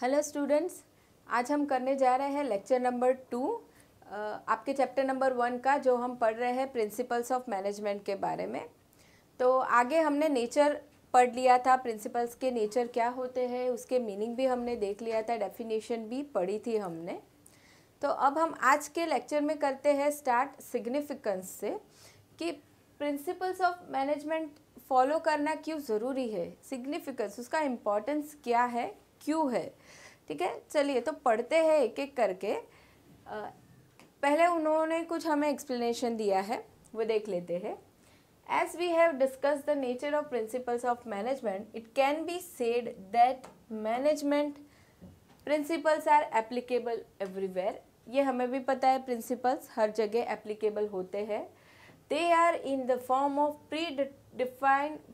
Hello students, आज हम करने जा रहे हैं लेक्चर नंबर 2 आपके चैप्टर नंबर 1 का, जो हम पढ़ रहे हैं प्रिंसिपल्स ऑफ मैनेजमेंट के बारे में। तो आगे हमने नेचर पढ़ लिया था, प्रिंसिपल्स के नेचर क्या होते हैं उसके मीनिंग भी हमने देख लिया था, डेफिनेशन भी पढ़ी थी हमने। तो अब हम आज के लेक्चर में करते हैं स्टार्ट सिग्निफिकेंस से, कि प्रिंसिपल्स ऑफ मैनेजमेंट फॉलो करना क्यों ज़रूरी है, सिग्निफिकेंस उसका इम्पोर्टेंस क्या है, क्यों है। ठीक है, चलिए तो पढ़ते हैं एक एक करके। पहले उन्होंने कुछ हमें एक्सप्लेनेशन दिया है, वो देख लेते हैं। As we have discussed the nature of principles of management, it can be said that management principles are applicable everywhere. ये हमें भी पता है, प्रिंसिपल्स हर जगह एप्लीकेबल होते हैं। They are in the form of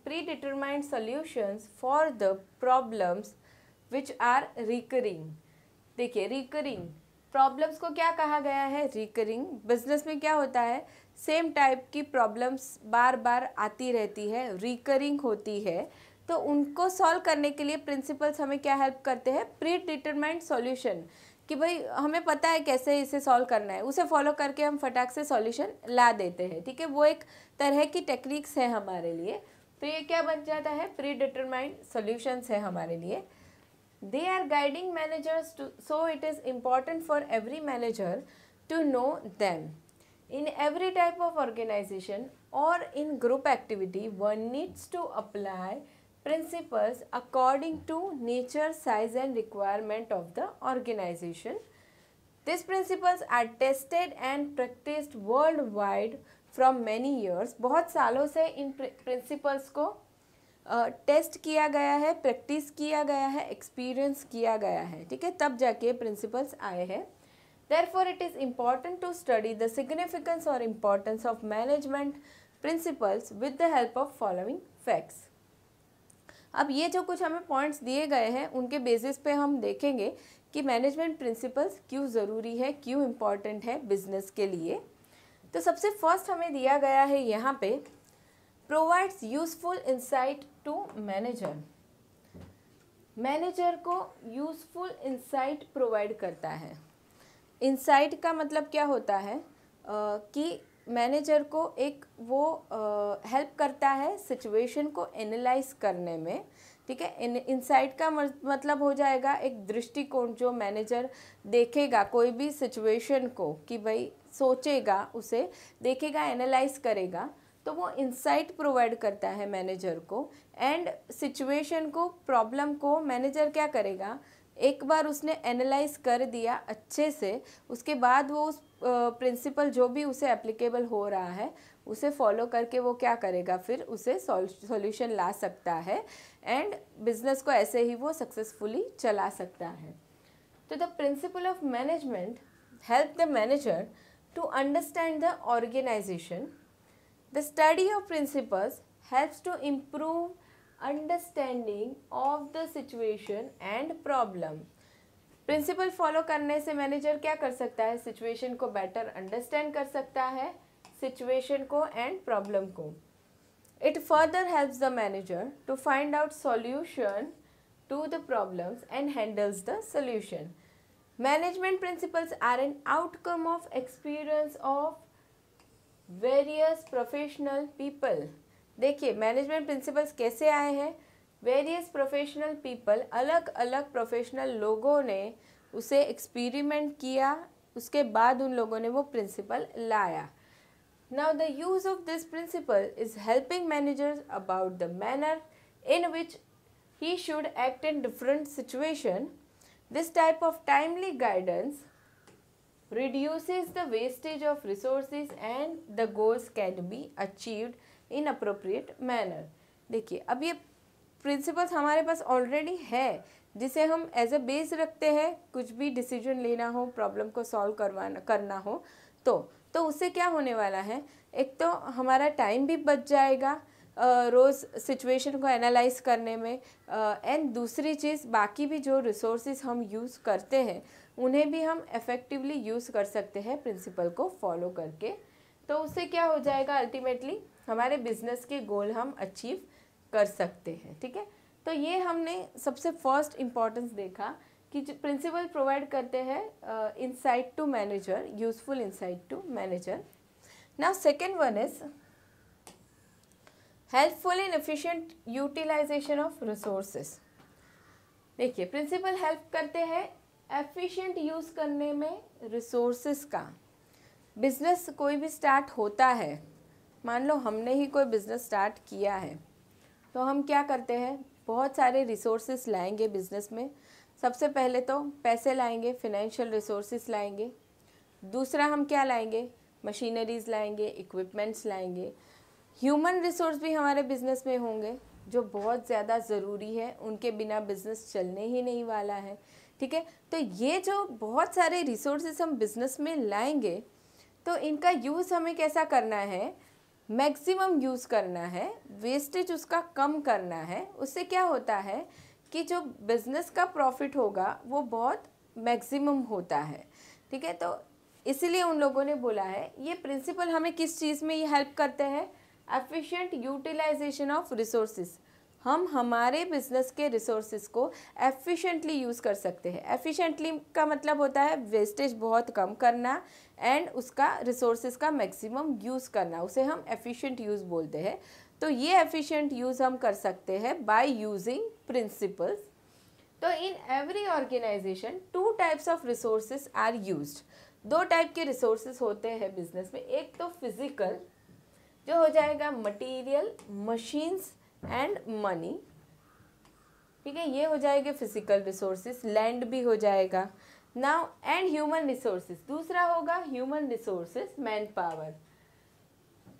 predetermined solutions for the problems which are recurring. देखिए, recurring problems को क्या कहा गया है, रिकरिंग। बिजनेस में क्या होता है, सेम टाइप की प्रॉब्लम्स बार बार आती रहती है, रिकरिंग होती है, तो उनको सॉल्व करने के लिए प्रिंसिपल्स हमें क्या हेल्प करते हैं, प्री डिटरमाइंड सॉल्यूशन, कि भाई हमें पता है कैसे इसे सॉल्व करना है, उसे फॉलो करके हम फटाक से सॉल्यूशन ला देते हैं। ठीक है, वो एक तरह की टेक्निक्स है हमारे लिए। तो ये क्या बन जाता है, प्री डिटरमाइंड सॉल्यूशंस है हमारे लिए। They are guiding managers so it is important for every manager to know them. In every type of organization or in group activity, one needs to apply principles according to nature, size and requirement of the organization. These principles are tested and practiced worldwide from many years. बहुत सालों से इन principles को test किया गया है, practice किया गया है, एक्सपीरियंस किया गया है। ठीक है, तब जाके प्रिंसिपल्स आए हैं। Therefore, it is important to study the significance or importance of management principles with the help of following facts. अब ये जो कुछ हमें पॉइंट्स दिए गए हैं, उनके बेसिस पे हम देखेंगे कि मैनेजमेंट प्रिंसिपल्स क्यों ज़रूरी है, क्यों इम्पॉर्टेंट है बिजनेस के लिए। तो सबसे फर्स्ट हमें दिया गया है यहाँ पे, provides useful insight to manager. Manager को यूज़फुल इंसाइट प्रोवाइड करता है। इंसाइट का मतलब क्या होता है, कि मैनेजर को एक वो हेल्प करता है सिचुएशन को एनालाइज करने में। ठीक है, इंसाइट का मतलब हो जाएगा एक दृष्टिकोण, जो मैनेजर देखेगा कोई भी सिचुएशन को, कि भाई सोचेगा, उसे देखेगा, एनालाइज करेगा, तो वो इंसाइट प्रोवाइड करता है मैनेजर को। एंड सिचुएशन को, प्रॉब्लम को मैनेजर क्या करेगा, एक बार उसने एनालाइज कर दिया अच्छे से, उसके बाद वो उस प्रिंसिपल जो भी उसे एप्लीकेबल हो रहा है उसे फॉलो करके वो क्या करेगा, फिर उसे सॉल्यूशन ला सकता है एंड बिजनेस को ऐसे ही वो सक्सेसफुली चला सकता है। तो the principle of management help the manager to understand the organisation. The study of principles helps to improve understanding of the situation and problem. Principle follow करने से मैनेजर क्या कर सकता है, सिचुएशन को बेटर अंडरस्टैंड कर सकता है, सिचुएशन को एंड प्रॉब्लम को। It further helps the manager to find out solution to the problems and handles the solution. Management principles are an outcome of experience of various professional people. देखिए, मैनेजमेंट प्रिंसिपल्स कैसे आए हैं, वेरियस प्रोफेशनल पीपल, अलग अलग professional लोगों ने उसे एक्सपेरिमेंट किया, उसके बाद उन लोगों ने वो प्रिंसिपल लाया. Now the use of this principle is helping managers about the manner in which he should act in different situation. This type of timely guidance reduces the wastage of resources and the goals can be achieved in appropriate manner. देखिए, अब ये principles हमारे पास already है, जिसे हम as a base रखते हैं, कुछ भी डिसीजन लेना हो, प्रॉब्लम को सॉल्व करना हो, तो उससे क्या होने वाला है, एक तो हमारा टाइम भी बच जाएगा रोज़ सिचुएशन को एनालाइज करने में, एंड दूसरी चीज़, बाकी भी जो रिसोर्सेज हम यूज़ करते हैं उन्हें भी हम इफ़ेक्टिवली यूज़ कर सकते हैं प्रिंसिपल को फॉलो करके। तो उससे क्या हो जाएगा, अल्टीमेटली हमारे बिजनेस के गोल हम अचीव कर सकते हैं। ठीक है, तो ये हमने सबसे फर्स्ट इम्पॉर्टेंस देखा कि जो प्रिंसिपल प्रोवाइड करते हैं insight to manager, useful insight to manager. Now second one is helpful in efficient utilisation of resources. देखिए प्रिंसिपल हेल्प करते हैं एफिशिएंट यूज़ करने में रिसोर्सेज का. बिजनेस कोई भी स्टार्ट होता है, मान लो हमने ही कोई बिज़नेस स्टार्ट किया है, तो हम क्या करते हैं, बहुत सारे रिसोर्सेज लाएंगे बिज़नेस में. सबसे पहले तो पैसे लाएंगे, फिनेंशियल रिसोर्सेज लाएंगे. दूसरा हम क्या लाएंगे, मशीनरीज लाएंगे, इक्विपमेंट्स लाएंगे. ह्यूमन रिसोर्स भी हमारे बिज़नेस में होंगे जो बहुत ज़्यादा ज़रूरी है, उनके बिना बिज़नेस चलने ही नहीं वाला है. ठीक है, तो ये जो बहुत सारे रिसोर्सेज हम बिज़नेस में लाएंगे, तो इनका यूज़ हमें कैसा करना है, मैक्सिमम यूज़ करना है, वेस्टेज उसका कम करना है. उससे क्या होता है कि जो बिज़नेस का प्रॉफिट होगा वो बहुत मैक्सिमम होता है. ठीक है, तो इसीलिए उन लोगों ने बोला है ये प्रिंसिपल हमें किस चीज़ में ये हेल्प करते हैं, एफिशिएंट यूटिलाइजेशन ऑफ रिसोर्सेज. हम हमारे बिजनेस के रिसोर्सेज को एफिशिएंटली यूज़ कर सकते हैं. एफिशिएंटली का मतलब होता है वेस्टेज बहुत कम करना एंड उसका रिसोर्सेज का मैक्सिमम यूज़ करना, उसे हम एफिशिएंट यूज़ बोलते हैं. तो ये एफिशिएंट यूज़ हम कर सकते हैं बाय यूजिंग प्रिंसिपल्स. तो in every organisation 2 types of resources are used. 2 type के रिसोर्सेज होते हैं बिजनेस में. एक तो फिजिकल जो हो जाएगा मटेरियल, मशीन्स एंड मनी. ठीक है, ये हो जाएंगे फिजिकल रिसोर्सेज. लैंड भी हो जाएगा. नाउ एंड ह्यूमन रिसोर्सेज, दूसरा होगा ह्यूमन रिसोर्सेज, मैन पावर.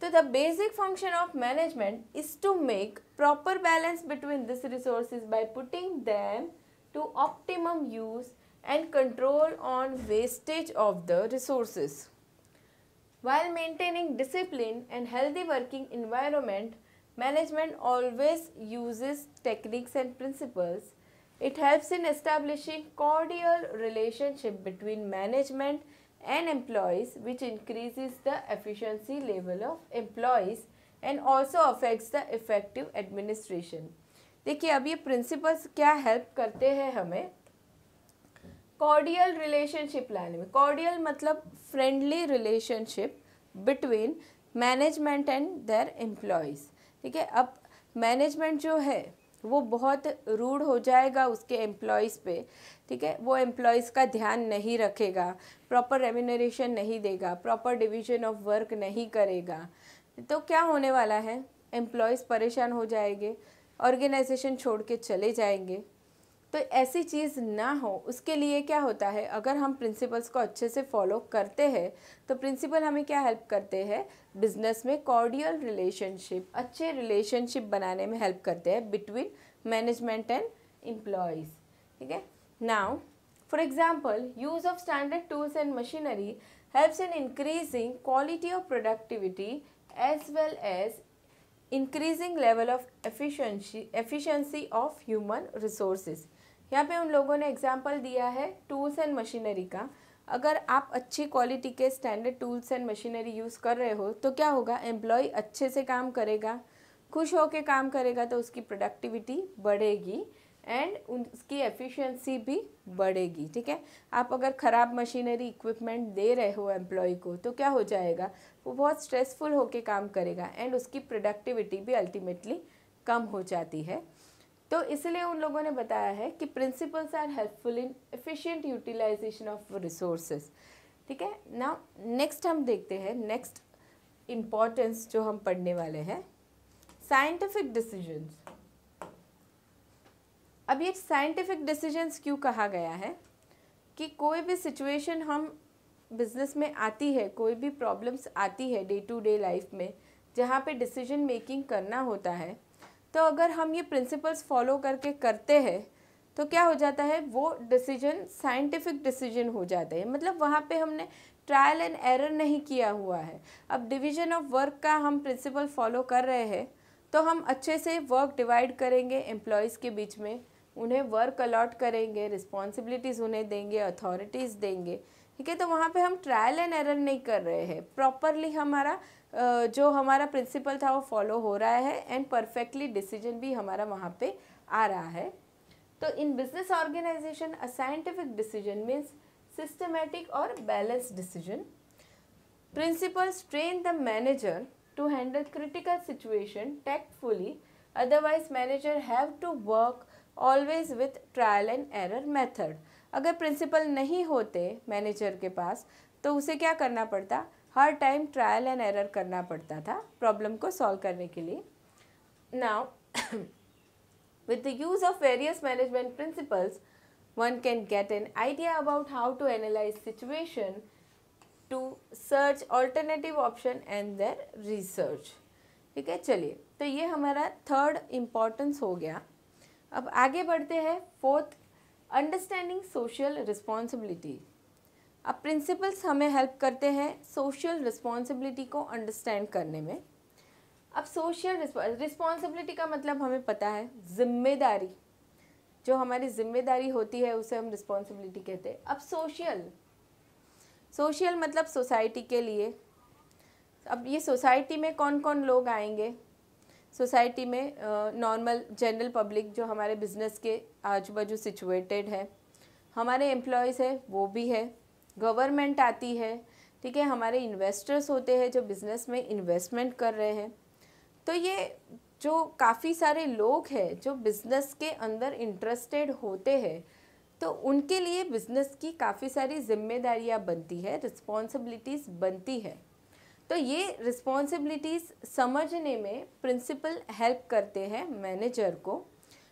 तो the basic function of management is to make proper balance between this resources by putting them to optimum use and control on wastage of the resources. While maintaining discipline and healthy working environment, management always uses techniques and principles. It helps in establishing cordial relationship between management and employees, which increases the efficiency level of employees and also affects the effective administration. देखिए अब ये principles क्या help करते हैं हमें cordial relationship लाने में. Cordial मतलब friendly relationship between management and there employees. ठीक है, अब मैनेजमेंट जो है वो बहुत रूड हो जाएगा उसके एम्प्लॉयज़ पे. ठीक है, वो एम्प्लॉयज़ का ध्यान नहीं रखेगा, प्रॉपर रेम्यूनरेशन नहीं देगा, प्रॉपर डिवीजन ऑफ वर्क नहीं करेगा. तो क्या होने वाला है, एम्प्लॉयज़ परेशान हो जाएंगे, ऑर्गेनाइजेशन छोड़ के चले जाएंगे. तो ऐसी चीज़ ना हो उसके लिए क्या होता है, अगर हम प्रिंसिपल्स को अच्छे से फॉलो करते हैं तो प्रिंसिपल हमें क्या हेल्प करते हैं, बिजनेस में कॉर्डियल रिलेशनशिप, अच्छे रिलेशनशिप बनाने में हेल्प करते हैं बिटवीन मैनेजमेंट एंड एम्प्लॉयज़. ठीक है, now for example use of standard tools and machinery helps in increasing quality of productivity as well as increasing level of efficiency of human resources. यहाँ पे उन लोगों ने एग्जाम्पल दिया है टूल्स एंड मशीनरी का. अगर आप अच्छी क्वालिटी के standard tools and machinery use कर रहे हो तो क्या होगा, एम्प्लॉय अच्छे से काम करेगा, खुश होकर काम करेगा, तो उसकी प्रोडक्टिविटी बढ़ेगी एंड उसकी एफिशिएंसी भी बढ़ेगी. ठीक है, आप अगर ख़राब मशीनरी इक्विपमेंट दे रहे हो एम्प्लॉय को तो क्या हो जाएगा, वो बहुत स्ट्रेसफुल होकर काम करेगा एंड उसकी प्रोडक्टिविटी भी अल्टीमेटली कम हो जाती है. तो इसलिए उन लोगों ने बताया है कि principles are helpful in efficient utilisation of resources. ठीक है, नाउ नेक्स्ट हम देखते हैं नेक्स्ट इम्पॉर्टेंस जो हम पढ़ने वाले हैं, साइंटिफिक डिसीजंस. अब ये साइंटिफिक डिसीजंस क्यों कहा गया है कि कोई भी सिचुएशन हम बिजनेस में आती है, कोई भी प्रॉब्लम्स आती है डे टू डे लाइफ में जहाँ पे डिसीजन मेकिंग करना होता है, तो अगर हम ये प्रिंसिपल्स फॉलो करके करते हैं तो क्या हो जाता है, वो डिसीजन साइंटिफिक डिसीजन हो जाते हैं. मतलब वहाँ पे हमने ट्रायल एंड एरर नहीं किया हुआ है. अब डिवीजन ऑफ वर्क का हम प्रिंसिपल फॉलो कर रहे हैं तो हम अच्छे से वर्क डिवाइड करेंगे एम्प्लॉयज़ के बीच में, उन्हें वर्क अलॉट करेंगे, रिस्पॉन्सिबिलिटीज़ उन्हें देंगे, अथॉरिटीज़ देंगे. ठीक है, तो वहाँ पे हम ट्रायल एंड एरर नहीं कर रहे हैं, प्रॉपरली हमारा जो हमारा प्रिंसिपल था वो फॉलो हो रहा है एंड परफेक्टली डिसीजन भी हमारा वहाँ पे आ रहा है. तो in business organisation a scientific decision means systematic और balance decision. Principles train the manager to handle critical situation tactfully. Otherwise, manager have to work always with trial and error method. अगर principal नहीं होते manager के पास तो उसे क्या करना पड़ता, हर टाइम ट्रायल एंड एरर करना पड़ता था प्रॉब्लम को सॉल्व करने के लिए. Now with the use of various management principles, one can get an idea about how to analyze situation, to search alternative option and their research. ठीक है, चलिए तो ये हमारा थर्ड इम्पॉर्टेंस हो गया. अब आगे बढ़ते हैं फोर्थ, अंडरस्टैंडिंग सोशल रिस्पॉन्सिबिलिटी. अब प्रिंसिपल्स हमें हेल्प करते हैं सोशल रिस्पॉन्सिबिलिटी को अंडरस्टैंड करने में. अब सोशल रिस्पॉन्सिबिलिटी का मतलब हमें पता है जिम्मेदारी, जो हमारी जिम्मेदारी होती है उसे हम रिस्पॉन्सिबिलिटी कहते हैं. अब सोशल मतलब सोसाइटी के लिए. अब ये सोसाइटी में कौन कौन लोग आएंगे, सोसाइटी में नॉर्मल जनरल पब्लिक जो हमारे बिजनेस के आजू बाजू सिचुएटेड है, हमारे एम्प्लॉयज़ है वो भी है, गवर्नमेंट आती है, ठीक है, हमारे इन्वेस्टर्स होते हैं जो बिज़नेस में इन्वेस्टमेंट कर रहे हैं. तो ये जो काफ़ी सारे लोग हैं जो बिज़नेस के अंदर इंटरेस्टेड होते हैं, तो उनके लिए बिज़नेस की काफ़ी सारी जिम्मेदारियां बनती है, रिस्पॉन्सिबिलिटीज़ बनती है. तो ये रिस्पॉन्सिबिलिटीज़ समझने में प्रिंसिपल हेल्प करते हैं मैनेजर को.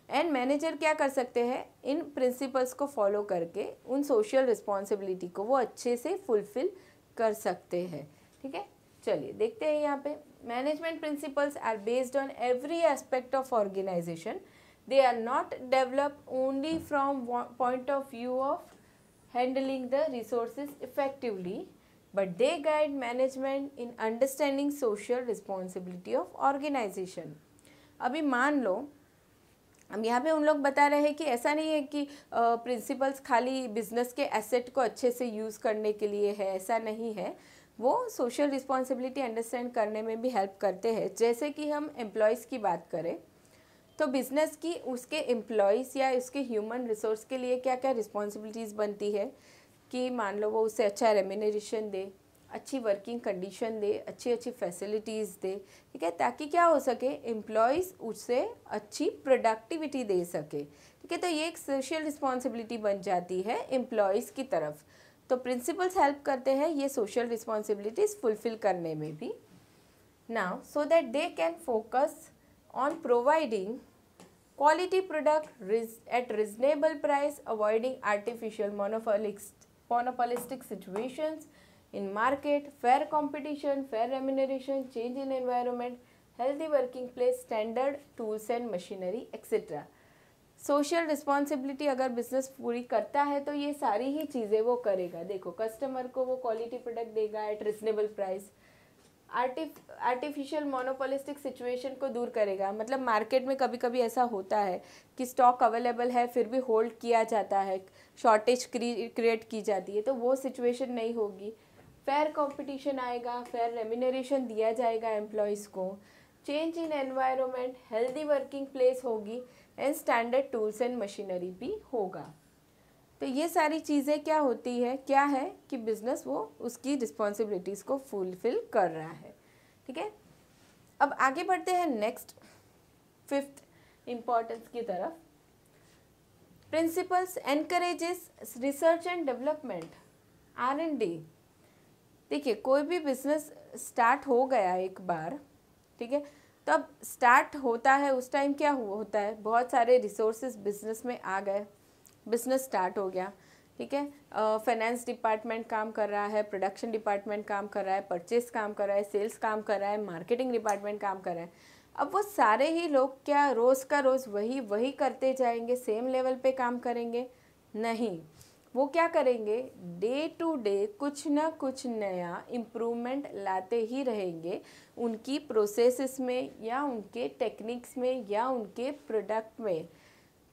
एंड मैनेजर क्या कर सकते हैं, इन प्रिंसिपल्स को फॉलो करके उन सोशल रिस्पॉन्सिबिलिटी को वो अच्छे से फुलफ़िल कर सकते हैं. ठीक है, चलिए देखते हैं यहाँ पे. Management principles are based on every aspect of organisation. They are not developed only from one point of view of handling the resources effectively, but they guide management in understanding social responsibility of organization. अभी मान लो, अब यहाँ पे उन लोग बता रहे हैं कि ऐसा नहीं है कि प्रिंसिपल्स खाली बिजनेस के एसेट को अच्छे से यूज़ करने के लिए है, ऐसा नहीं है. वो सोशल रिस्पॉन्सिबिलिटी अंडरस्टैंड करने में भी हेल्प करते हैं. जैसे कि हम एम्प्लॉयज़ की बात करें तो बिज़नेस की उसके एम्प्लॉयज़ या उसके ह्यूमन रिसोर्स के लिए क्या क्या रिस्पॉन्सिबिलिटीज़ बनती है कि मान लो वो उसे अच्छा रेम्यूनरेशन दे, अच्छी वर्किंग कंडीशन दे, अच्छी अच्छी फैसिलिटीज़ दे. ठीक है, ताकि क्या हो सके, एम्प्लॉयज़ उससे अच्छी प्रोडक्टिविटी दे सके. ठीक है, तो ये एक सोशल रिस्पॉन्सिबिलिटी बन जाती है एम्प्लॉयज़ की तरफ. तो प्रिंसिपल्स हेल्प करते हैं ये सोशल रिस्पॉन्सिबिलिटीज़ फुलफ़िल करने में भी. Now so that they can focus on providing quality product at reasonable price, avoiding artificial monopolistic situations in market, fair competition, fair remuneration, change in environment, healthy working place, standard tools and machinery, etc. Social responsibility अगर business पूरी करता है तो ये सारी ही चीज़ें वो करेगा. देखो, कस्टमर को वो क्वालिटी प्रोडक्ट देगा at reasonable price, artificial monopolistic situation को दूर करेगा. मतलब मार्केट में कभी कभी ऐसा होता है कि स्टॉक अवेलेबल है फिर भी होल्ड किया जाता है, शॉर्टेज क्रिएट की जाती है, तो वो सिचुएशन नहीं होगी. फेयर कंपटीशन आएगा, फेयर रेम्यूनरेशन दिया जाएगा एम्प्लॉयज़ को, change in environment, healthy working place होगी and standard tools and machinery भी होगा. तो ये सारी चीज़ें क्या होती है, क्या है कि बिज़नेस वो उसकी रिस्पॉन्सिबिलिटीज़ को फुलफ़िल कर रहा है. ठीक है, अब आगे बढ़ते हैं नेक्स्ट फिफ्थ इम्पॉर्टेंस की तरफ. Principles encourages research and development, R&D. देखिए, कोई भी बिज़नेस स्टार्ट हो गया एक बार, ठीक है, तो अब स्टार्ट होता है उस टाइम क्या होता है, बहुत सारे रिसोर्सेज बिज़नेस में आ गए, बिज़नेस स्टार्ट हो गया. ठीक है, फाइनेंस डिपार्टमेंट काम कर रहा है, प्रोडक्शन डिपार्टमेंट काम कर रहा है, परचेस काम कर रहा है, सेल्स काम कर रहा है, मार्केटिंग डिपार्टमेंट काम कर रहा है. अब वो सारे ही लोग क्या रोज़ का रोज़ वही करते जाएंगे, सेम लेवल पे काम करेंगे? नहीं, वो क्या करेंगे, डे टू डे कुछ ना कुछ नया इम्प्रूवमेंट लाते ही रहेंगे उनकी प्रोसेसेस में या उनके टेक्निक्स में या उनके प्रोडक्ट में.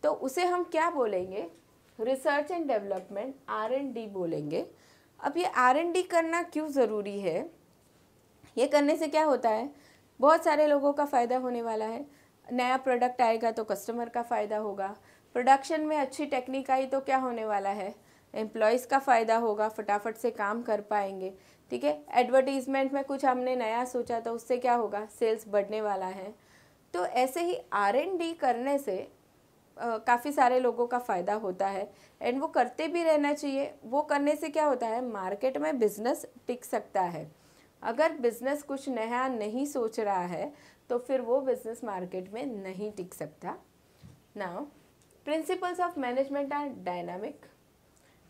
तो उसे हम क्या बोलेंगे, रिसर्च एंड डेवलपमेंट, R&D बोलेंगे. अब ये R&D करना क्यों ज़रूरी है, ये करने से क्या होता है, बहुत सारे लोगों का फ़ायदा होने वाला है. नया प्रोडक्ट आएगा तो कस्टमर का फ़ायदा होगा, प्रोडक्शन में अच्छी टेक्निक आई तो क्या होने वाला है, एम्प्लॉयज़ का फ़ायदा होगा, फटाफट से काम कर पाएंगे, ठीक है। एडवर्टीज़मेंट में कुछ हमने नया सोचा तो उससे क्या होगा, सेल्स बढ़ने वाला है। तो ऐसे ही R&D करने से काफ़ी सारे लोगों का फ़ायदा होता है एंड वो करते भी रहना चाहिए। वो करने से क्या होता है, मार्केट में बिजनेस टिक सकता है। अगर बिजनेस कुछ नया नहीं सोच रहा है तो फिर वो बिजनेस मार्केट में नहीं टिक सकता। Now principles of management are dynamic.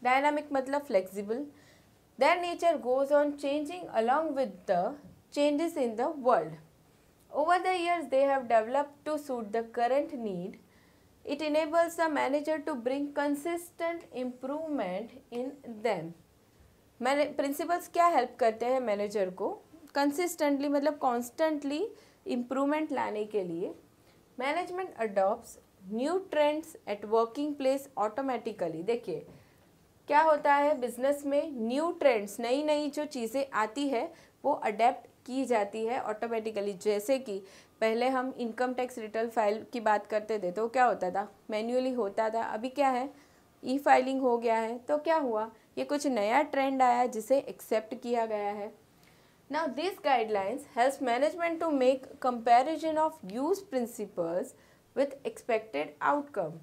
Dynamic मतलब flexible. Their nature goes on changing along with the changes in the world. Over the years, they have developed to suit the current need. It enables the manager to bring consistent improvement in them. Principles क्या help करते हैं manager को consistently मतलब constantly improvement लाने के लिए। Management adopts new trends at working place automatically. देखिए क्या होता है, बिजनेस में न्यू ट्रेंड्स, नई नई जो चीज़ें आती है वो अडेप्ट की जाती है ऑटोमेटिकली। जैसे कि पहले हम इनकम टैक्स रिटर्न फाइल की बात करते थे तो क्या होता था, मैन्युअली होता था। अभी क्या है, ई फाइलिंग हो गया है। तो क्या हुआ, ये कुछ नया ट्रेंड आया जिसे एक्सेप्ट किया गया है। Now this guidelines helps management to make comparison of use principles with expected outcome.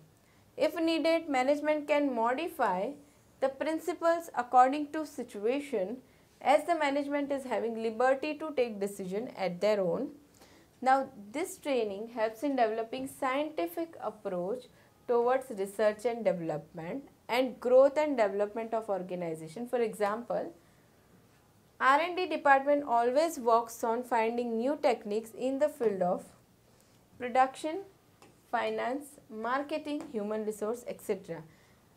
If needed, management can modify the principles according to situation, as the management is having liberty to take decision at their own. Now this training helps in developing scientific approach towards research and development and growth and development of organization. For example, R&D department always works on finding new techniques in the field of production, finance, marketing, human resource, etc.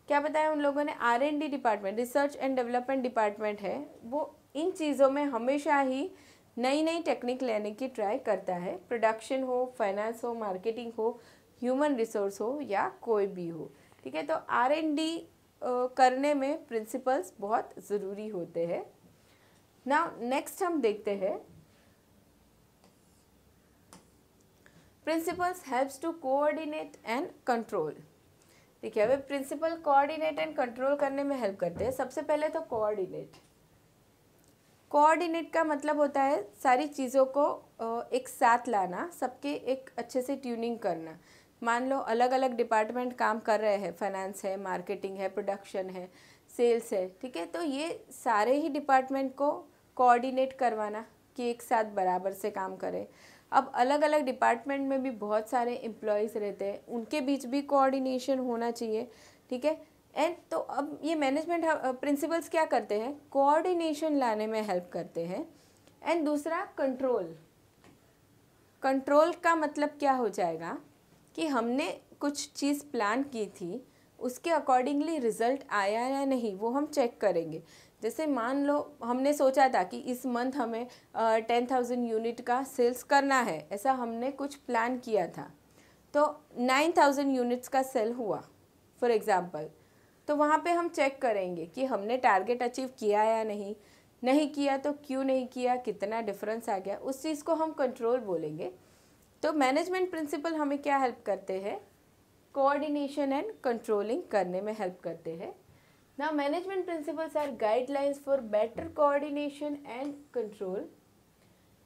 क्या बताया उन लोगों ने, R&D department, research and development department है, वो इन चीज़ों में हमेशा ही नई नई टेक्निक लेने की ट्राई करता है। प्रोडक्शन हो, फाइनेंस हो, मार्केटिंग हो, ह्यूमन रिसोर्स हो या कोई भी हो, ठीक है। तो R&D करने में प्रिंसिपल्स बहुत ज़रूरी होते हैं। नाउ नेक्स्ट हम देखते हैं principles helps to coordinate and control. ठीक है, अभी प्रिंसिपल कोऑर्डिनेट एंड कंट्रोल करने में हेल्प करते हैं। सबसे पहले तो कोऑर्डिनेट का मतलब होता है सारी चीज़ों को एक साथ लाना, सबके एक अच्छे से ट्यूनिंग करना। मान लो अलग अलग डिपार्टमेंट काम कर रहे हैं, फाइनेंस है, मार्केटिंग है, प्रोडक्शन है, सेल्स है, ठीक है। तो ये सारे ही डिपार्टमेंट को कोऑर्डिनेट करवाना कि एक साथ बराबर से काम करें। अब अलग अलग डिपार्टमेंट में भी बहुत सारे एम्प्लॉयज़ रहते हैं, उनके बीच भी कोऑर्डिनेशन होना चाहिए, ठीक है। एंड तो अब ये मैनेजमेंट प्रिंसिपल्स क्या करते हैं, कोऑर्डिनेशन लाने में हेल्प करते हैं। एंड दूसरा कंट्रोल का मतलब क्या हो जाएगा कि हमने कुछ चीज़ प्लान की थी, उसके अकॉर्डिंगली रिजल्ट आया या नहीं वो हम चेक करेंगे। जैसे मान लो हमने सोचा था कि इस मंथ हमें 10,000 यूनिट का सेल्स करना है, ऐसा हमने कुछ प्लान किया था, तो 9,000 यूनिट्स का सेल हुआ फॉर एग्ज़ाम्पल। तो वहाँ पे हम चेक करेंगे कि हमने टारगेट अचीव किया या नहीं किया तो क्यों नहीं किया, कितना डिफरेंस आ गया, उस चीज़ को हम कंट्रोल बोलेंगे। तो मैनेजमेंट प्रिंसिपल हमें क्या हेल्प करते हैं, कोऑर्डिनेशन एंड कंट्रोलिंग करने में हेल्प करते हैं। Now management principles are guidelines for better coordination and control.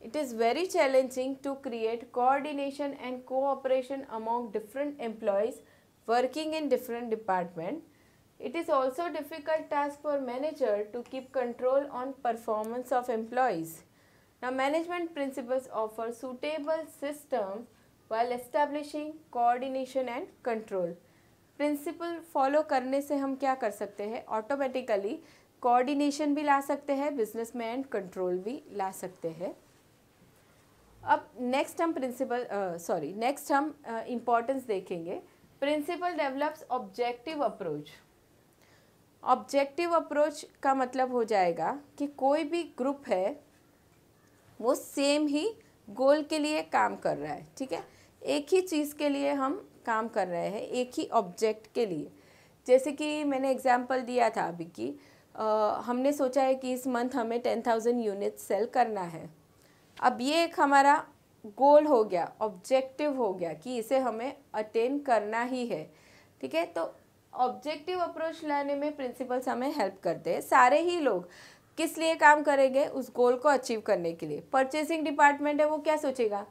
It is very challenging to create coordination and cooperation among different employees working in different departments. It is also a difficult task for manager to keep control on performance of employees. Now management principles offer suitable system while establishing coordination and control. Principle follow करने से हम क्या कर सकते हैं, automatically coordination भी ला सकते हैं बिजनेस में एंड कंट्रोल भी ला सकते हैं। अब नेक्स्ट हम इम्पोर्टेंस देखेंगे। Principle develops objective approach. Objective approach का मतलब हो जाएगा कि कोई भी ग्रुप है वो सेम ही गोल के लिए काम कर रहा है, ठीक है। एक ही चीज़ के लिए हम काम कर रहे हैं, एक ही ऑब्जेक्ट के लिए। जैसे कि मैंने एग्जांपल दिया था अभी कि हमने सोचा है कि इस मंथ हमें 10,000 यूनिट सेल करना है। अब ये एक हमारा गोल हो गया, ऑब्जेक्टिव हो गया कि इसे हमें अटेन करना ही है। ठीक है। तो ऑब्जेक्टिव अप्रोच लाने में प्रिंसिपल्स हमें हेल्प करते हैं। सारे ही लोग किस लिए काम करेंगे? उस गोल को अचीव करने के लिए। परचेसिंग डिपार्टमेंट है, वो क्या सोचेगा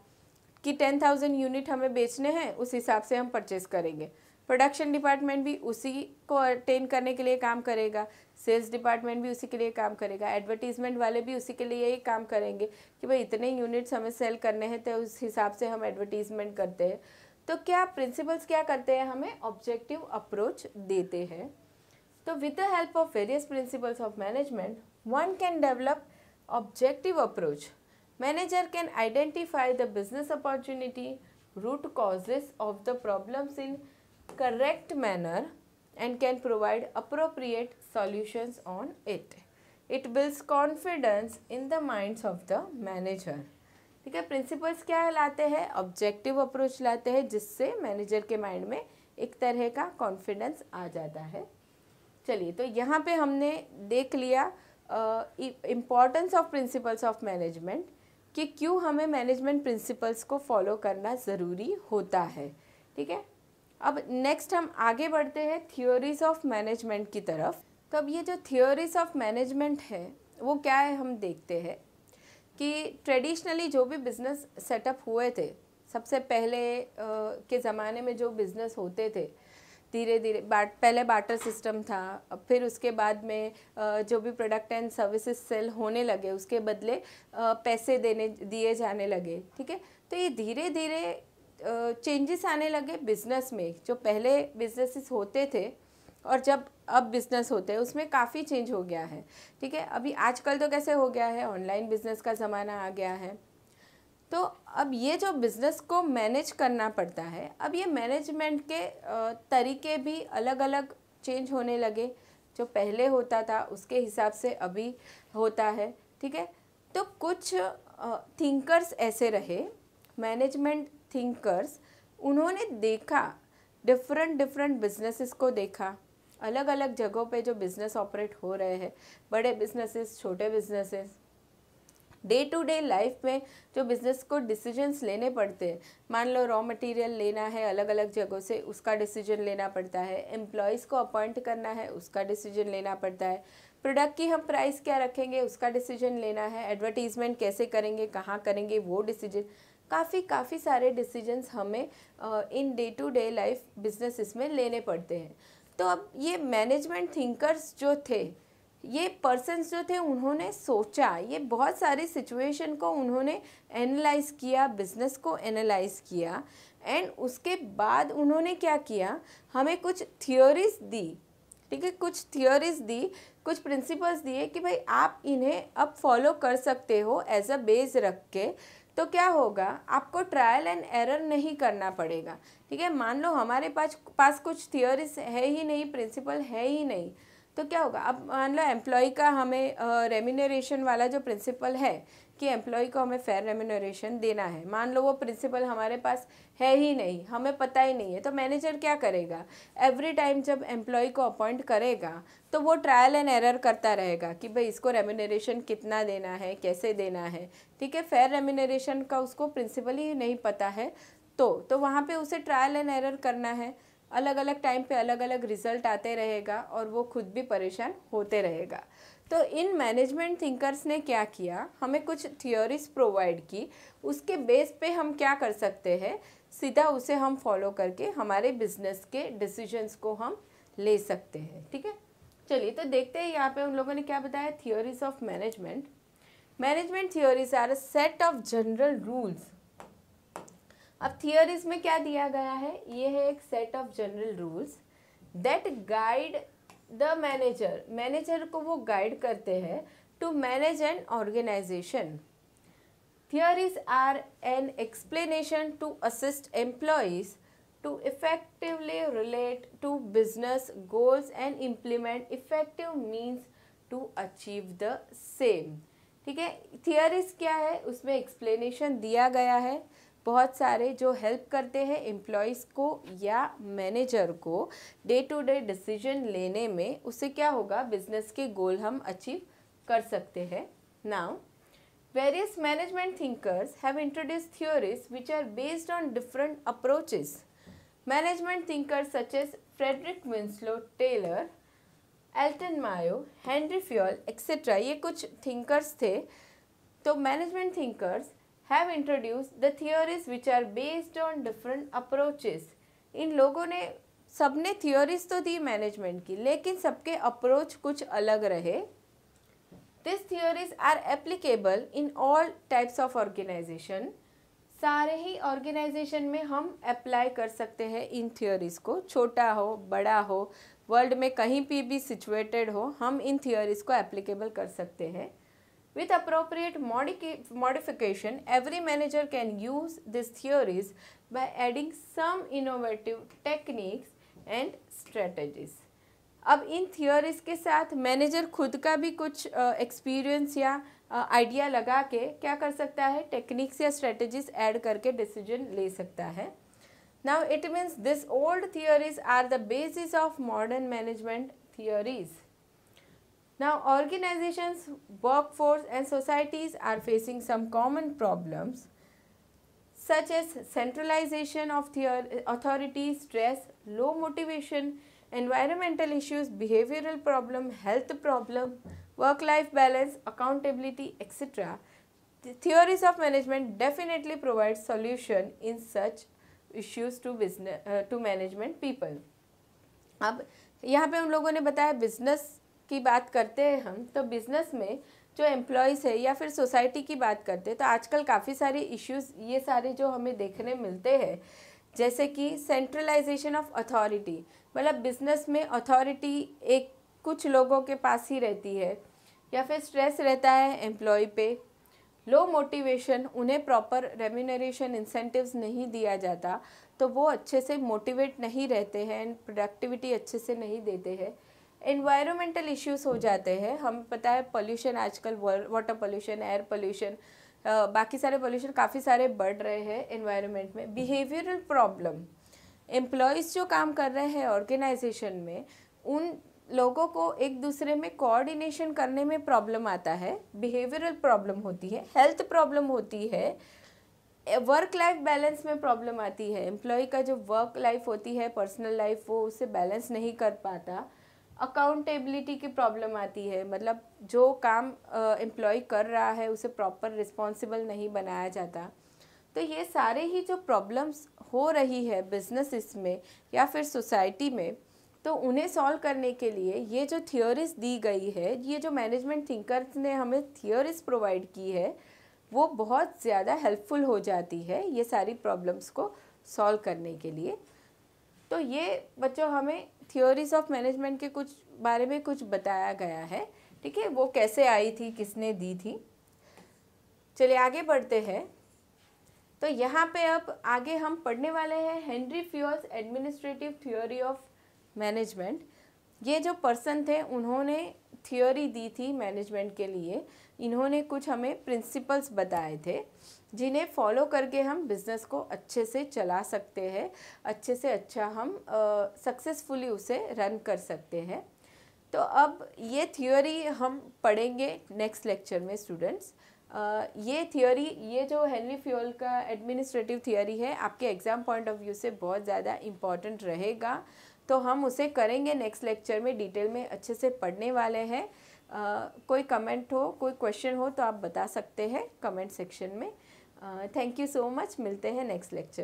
कि 10,000 यूनिट हमें बेचने हैं, उस हिसाब से हम परचेस करेंगे। प्रोडक्शन डिपार्टमेंट भी उसी को अटेन करने के लिए काम करेगा, सेल्स डिपार्टमेंट भी उसी के लिए काम करेगा, एडवर्टीजमेंट वाले भी उसी के लिए ही काम करेंगे कि भाई इतने यूनिट्स हमें सेल करने हैं, तो उस हिसाब से हम एडवर्टीजमेंट करते हैं। तो क्या प्रिंसिपल्स क्या करते हैं? हमें ऑब्जेक्टिव अप्रोच देते हैं। तो with the help of various principles of management one can develop objective approach. Manager can identify the business opportunity, root causes of the problems in correct manner and can provide appropriate solutions on it. It builds confidence in the minds of the manager. ठीक है, principles क्या लाते हैं? Objective approach लाते हैं, जिससे manager के mind में एक तरह का कॉन्फिडेंस आ जाता है। चलिए, तो यहाँ पे हमने देख लिया importance of principles of management, कि क्यों हमें मैनेजमेंट प्रिंसिपल्स को फॉलो करना ज़रूरी होता है। ठीक है, अब नेक्स्ट हम आगे बढ़ते हैं थियोरीज ऑफ मैनेजमेंट की तरफ। तो अब ये जो थियोरीज ऑफ मैनेजमेंट है वो क्या है, हम देखते हैं कि ट्रेडिशनली जो भी बिज़नेस सेटअप हुए थे, सबसे पहले के ज़माने में जो बिज़नेस होते थे, धीरे धीरे पहले बार्टर सिस्टम था, फिर उसके बाद में जो भी प्रोडक्ट एंड सर्विसेज सेल होने लगे उसके बदले पैसे दिए जाने लगे। ठीक है, तो ये धीरे धीरे चेंजेस आने लगे बिजनेस में। जो पहले बिजनेसेस होते थे और जब अब बिज़नेस होते हैं उसमें काफ़ी चेंज हो गया है। ठीक है, अभी आजकल तो कैसे हो गया है, ऑनलाइन बिजनेस का ज़माना आ गया है। तो अब ये जो बिज़नेस को मैनेज करना पड़ता है, अब ये मैनेजमेंट के तरीके भी अलग अलग चेंज होने लगे। जो पहले होता था उसके हिसाब से अभी होता है। ठीक है, तो कुछ थिंकर्स ऐसे रहे, मैनेजमेंट थिंकर्स, उन्होंने देखा डिफरेंट बिजनेसेस को देखा, अलग अलग जगहों पे जो बिज़नेस ऑपरेट हो रहे हैं, बड़े बिजनेसेस, छोटे businesses, day to day life में जो बिज़नेस को डिसीजंस लेने पड़ते हैं। मान लो रॉ मटेरियल लेना है अलग अलग जगहों से, उसका डिसीजन लेना पड़ता है। एम्प्लॉयज़ को अपॉइंट करना है, उसका डिसीजन लेना पड़ता है। प्रोडक्ट की हम प्राइस क्या रखेंगे, उसका डिसीजन लेना है। एडवर्टीजमेंट कैसे करेंगे, कहाँ करेंगे, वो डिसीजन, काफ़ी सारे डिसीजंस हमें in day to day life businesses में लेने पड़ते हैं। तो अब ये मैनेजमेंट थिंकर्स जो थे, ये पर्सन्स जो थे, उन्होंने सोचा, ये बहुत सारी सिचुएशन को उन्होंने एनालाइज किया, बिजनेस को एनालाइज किया, एंड उसके बाद उन्होंने क्या किया, हमें कुछ थियोरीज दी। ठीक है, कुछ थियोरीज दी, कुछ प्रिंसिपल्स दिए कि भाई आप इन्हें अब फॉलो कर सकते हो एज अ बेस रख के। तो क्या होगा, आपको ट्रायल एंड एरर नहीं करना पड़ेगा। ठीक है, मान लो हमारे पास कुछ थियोरीज है ही नहीं, प्रिंसिपल है ही नहीं, तो क्या होगा। अब मान लो एम्प्लॉय का हमें रेम्यूनरेशन वाला जो प्रिंसिपल है कि एम्प्लॉय को हमें फेयर रेम्यूनरेशन देना है, मान लो वो प्रिंसिपल हमारे पास है ही नहीं, हमें पता ही नहीं है, तो मैनेजर क्या करेगा, एवरी टाइम जब एम्प्लॉय को अपॉइंट करेगा तो वो ट्रायल एंड एरर करता रहेगा कि भाई इसको रेम्यूनरेशन कितना देना है, कैसे देना है। ठीक है, फेयर रेम्यूनरेशन का उसको प्रिंसिपल ही नहीं पता है, तो वहाँ पे उसे ट्रायल एंड एरर करना है। अलग अलग टाइम पे अलग अलग रिजल्ट आते रहेगा और वो खुद भी परेशान होते रहेगा। तो इन मैनेजमेंट थिंकर्स ने क्या किया, हमें कुछ थियोरीज प्रोवाइड की, उसके बेस पे हम क्या कर सकते हैं, सीधा उसे हम फॉलो करके हमारे बिजनेस के डिसीजंस को हम ले सकते हैं। ठीक है, चलिए तो देखते हैं यहाँ पे उन लोगों ने क्या बताया। Theories of management, management theories are a set of general rules. अब थियोरीज में क्या दिया गया है, ये है एक set of general rules that guide the manager, manager को वो गाइड करते हैं to manage an organisation. Theories are an explanation to assist employees to effectively relate to business goals and implement effective means to achieve the same। ठीक है, theories क्या है, उसमें explanation दिया गया है बहुत सारे, जो हेल्प करते हैं एम्प्लॉयज़ को या मैनेजर को डे टू डे डिसीजन लेने में। उससे क्या होगा, बिजनेस के गोल हम अचीव कर सकते हैं। Now various management thinkers have introduced theories which are based on different approaches. Management thinkers such as Frederick Winslow Taylor, Elton Mayo, Henri Fayol etcetera, ये कुछ थिंकर्स थे। तो management thinkers have introduced the theories which are based on different approaches. इन लोगों ने सबने theories तो the management की, लेकिन सबके अप्रोच कुछ अलग रहे। This theories are applicable in all types of organisation. सारे ही ऑर्गेनाइजेशन में हम अप्लाई कर सकते हैं इन थियोरीज को, छोटा हो बड़ा हो, वर्ल्ड में कहीं भी सिचुएटेड हो, हम इन थियोरीज को एप्लीकेबल कर सकते हैं। With appropriate modification, every manager can use these theories by adding some innovative techniques and strategies. अब इन थियोरीज के साथ मैनेजर खुद का भी कुछ एक्सपीरियंस या आइडिया लगा के क्या कर सकता है, टेक्निक्स या स्ट्रेटजीज ऐड करके डिसीजन ले सकता है। Now it means this old theories are the basis of modern management theories. Now, organizations, workforce and societies are facing some common problems such as centralization of authority, stress, low motivation, environmental issues, behavioral problem, health problem, work-life balance, accountability, etc. The theories of management definitely provide solution in such issues to management people. अब यहाँ पे हम लोगों ने बताया business की बात करते हैं हम, तो बिज़नेस में जो एम्प्लॉयज़ है या फिर सोसाइटी की बात करते हैं, तो आजकल काफ़ी सारे इश्यूज़ ये सारे जो हमें देखने मिलते हैं, जैसे कि सेंट्रलाइजेशन ऑफ अथॉरिटी, मतलब बिज़नेस में अथॉरिटी एक कुछ लोगों के पास ही रहती है, या फिर स्ट्रेस रहता है एम्प्लॉय पे, लो मोटिवेशन, उन्हें प्रॉपर रेम्यूनरेशन इंसेंटिव्स नहीं दिया जाता, तो वो अच्छे से मोटिवेट नहीं रहते हैं एंड प्रोडक्टिविटी अच्छे से नहीं देते हैं। एनवायरमेंटल इश्यूज हो जाते हैं, हमें पता है पोल्यूशन आजकल, वाटर पोल्यूशन, एयर पोल्यूशन, बाकी सारे पोल्यूशन काफ़ी सारे बढ़ रहे हैं एनवायरनमेंट में। बिहेवियरल प्रॉब्लम, एम्प्लॉयज़ जो काम कर रहे हैं ऑर्गेनाइजेशन में, उन लोगों को एक दूसरे में कोऑर्डिनेशन करने में प्रॉब्लम आता है, बिहेवियरल प्रॉब्लम होती है, हेल्थ प्रॉब्लम होती है, वर्क लाइफ बैलेंस में प्रॉब्लम आती है, एम्प्लॉय का जो वर्क लाइफ होती है, पर्सनल लाइफ, वो उसे बैलेंस नहीं कर पाता, अकाउंटेबिलिटी की प्रॉब्लम आती है, मतलब जो काम एम्प्लॉय कर रहा है उसे प्रॉपर रिस्पॉन्सिबल नहीं बनाया जाता। तो ये सारे ही जो प्रॉब्लम्स हो रही है बिजनेस में या फिर सोसाइटी में, तो उन्हें सॉल्व करने के लिए ये जो थियोरीज दी गई है, ये जो मैनेजमेंट थिंकर्स ने हमें थियोरीज प्रोवाइड की है, वो बहुत ज़्यादा हेल्पफुल हो जाती है ये सारी प्रॉब्लम्स को सॉल्व करने के लिए। तो ये बच्चों हमें थियोरीज ऑफ मैनेजमेंट के कुछ बारे में कुछ बताया गया है, ठीक है, वो कैसे आई थी, किसने दी थी। चलिए आगे बढ़ते हैं। तो यहाँ पे अब आगे हम पढ़ने वाले हैं Henry Fayol's administrative theory of management. ये जो पर्सन थे उन्होंने थियोरी दी थी मैनेजमेंट के लिए, इन्होंने कुछ हमें प्रिंसिपल्स बताए थे जिन्हें फॉलो करके हम बिज़नेस को अच्छे से चला सकते हैं, अच्छे से अच्छा हम सक्सेसफुली उसे रन कर सकते हैं। तो अब ये थियोरी हम पढ़ेंगे नेक्स्ट लेक्चर में स्टूडेंट्स। ये थियोरी, ये जो हेनरी फ्योल का एडमिनिस्ट्रेटिव थियोरी है, आपके एग्ज़ाम पॉइंट ऑफ व्यू से बहुत ज़्यादा इम्पॉर्टेंट रहेगा, तो हम उसे करेंगे नेक्स्ट लेक्चर में, डिटेल में अच्छे से पढ़ने वाले हैं। कोई कमेंट हो, कोई क्वेश्चन हो तो आप बता सकते हैं कमेंट सेक्शन में। थैंक यू सो मच, मिलते हैं नेक्स्ट लेक्चर।